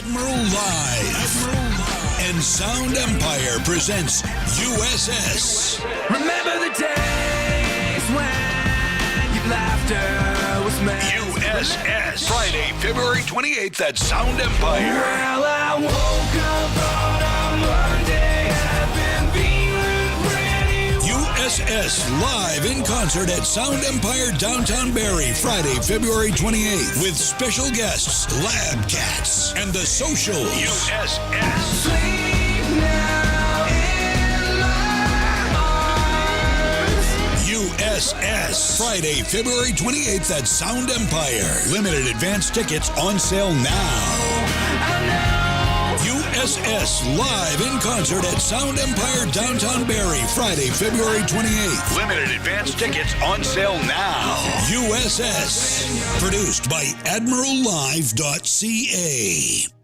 Admiral Live. And Sound Empire presents USS. Remember the days when your laughter was made. USS. Friday, February 28th at Sound Empire. Well, I woke up on a Monday, I've been feeling pretty USS live in concert at Sound Empire Downtown Barrie, Friday, February 28th, with special guests Lab Cats and the Socials. USS. Sleep now in my arms. USS. Friday, February 28th at Sound Empire. Limited advance tickets on sale now. USS live in concert at Sound Empire Downtown Barrie, Friday, February 28th. Limited advance tickets on sale now. USS. Produced by AdmiralLive.ca.